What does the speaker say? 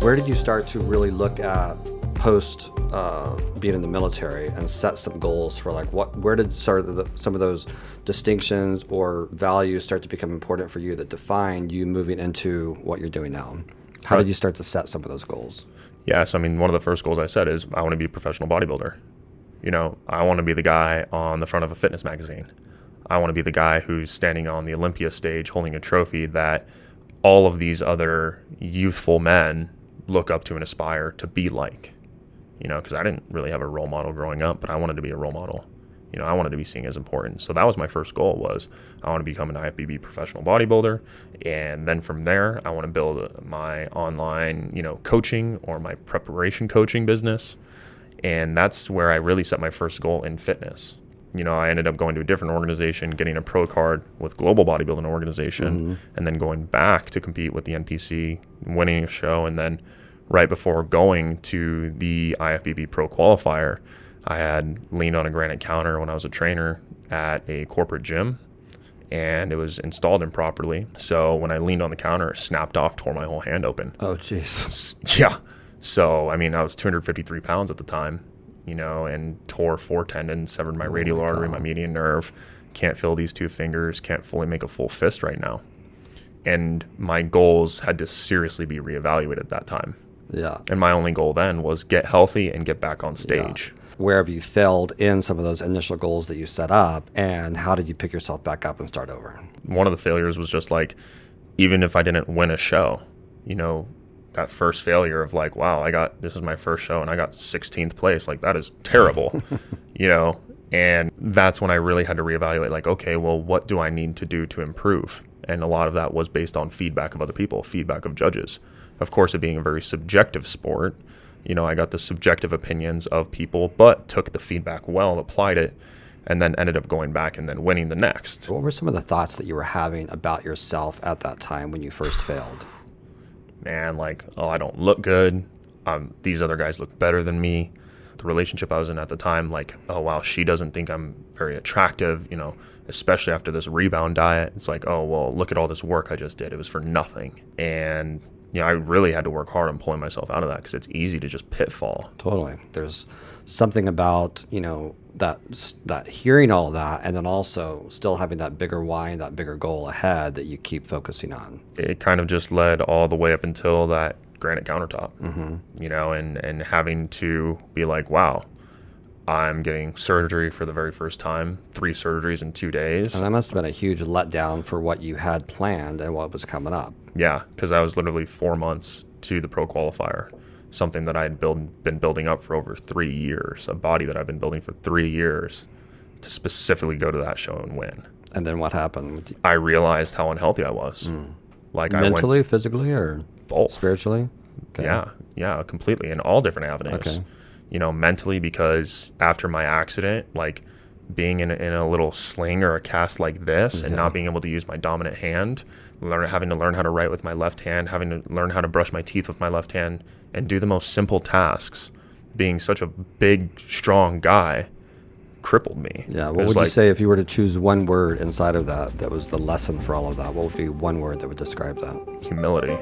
Where did you start to really look at post being in the military and set some goals for like where did some of those distinctions or values start to become important for you that define you moving into what you're doing now? How did you start to set some of those goals? Yes, I mean, one of the first goals I set is I want to be a professional bodybuilder. You know, I want to be the guy on the front of a fitness magazine. I want to be the guy who's standing on the Olympia stage holding a trophy that all of these other youthful men look up to and aspire to be like. You know, because I didn't really have a role model growing up, but I wanted to be a role model. You know, I wanted to be seen as important. So that was my first goal, was I want to become an IFBB professional bodybuilder. And then from there, I want to build my online, you know, coaching or my preparation coaching business. And that's where I really set my first goal in fitness. You know, I ended up going to a different organization, getting a pro card with Global Bodybuilding Organization, and then going back to compete with the NPC, winning a show. And then right before going to the IFBB Pro Qualifier, I had leaned on a granite counter when I was a trainer at a corporate gym, and it was installed improperly. So when I leaned on the counter, it snapped off, tore my whole hand open. Oh, jeez. Yeah. So, I mean, I was 253 pounds at the time, you know, and tore 4 tendons, severed my radial artery, my median nerve, can't feel these 2 fingers, can't fully make a full fist right now. And my goals had to seriously be reevaluated at that time. Yeah. And my only goal then was get healthy and get back on stage. Yeah. Where have you failed in some of those initial goals that you set up, and how did you pick yourself back up and start over? One of the failures was just like, even if I didn't win a show, you know, that first failure of like, wow, this is my first show and I got 16th place. Like, that is terrible, you know? And that's when I really had to reevaluate, like, okay, well, what do I need to do to improve? And a lot of that was based on feedback of other people, feedback of judges. Of course, it being a very subjective sport, you know, I got the subjective opinions of people, but took the feedback well, applied it, and then ended up going back and then winning the next. What were some of the thoughts that you were having about yourself at that time when you first failed? Man, like, oh, I don't look good. These other guys look better than me. The relationship I was in at the time, like, oh, wow, she doesn't think I'm very attractive, you know, especially after this rebound diet. It's like, oh, well, look at all this work I just did. It was for nothing. And you know, I really had to work hard on pulling myself out of that, because it's easy to just pitfall. Totally. There's something about, you know, that hearing all of that, and then also still having that bigger why and that bigger goal ahead that you keep focusing on. It kind of just led all the way up until that granite countertop, you know, and having to be like, wow, I'm getting surgery for the very first time, 3 surgeries in 2 days. And that must have been a huge letdown for what you had planned and what was coming up. Yeah, because I was literally 4 months to the pro qualifier, something that I had been building up for over 3 years, a body that I've been building for 3 years to specifically go to that show and win. And then what happened? I realized how unhealthy I was. Like, mentally, physically, or both. Spiritually? Okay. Yeah, completely, in all different avenues. Okay. You know, mentally, because after my accident, like being in a little sling or a cast like this, and not being able to use my dominant hand, having to learn how to write with my left hand, having to learn how to brush my teeth with my left hand, and do the most simple tasks, being such a big, strong guy, crippled me. Yeah, what would you say if you were to choose one word inside of that was the lesson for all of that? What would be one word that would describe that? Humility.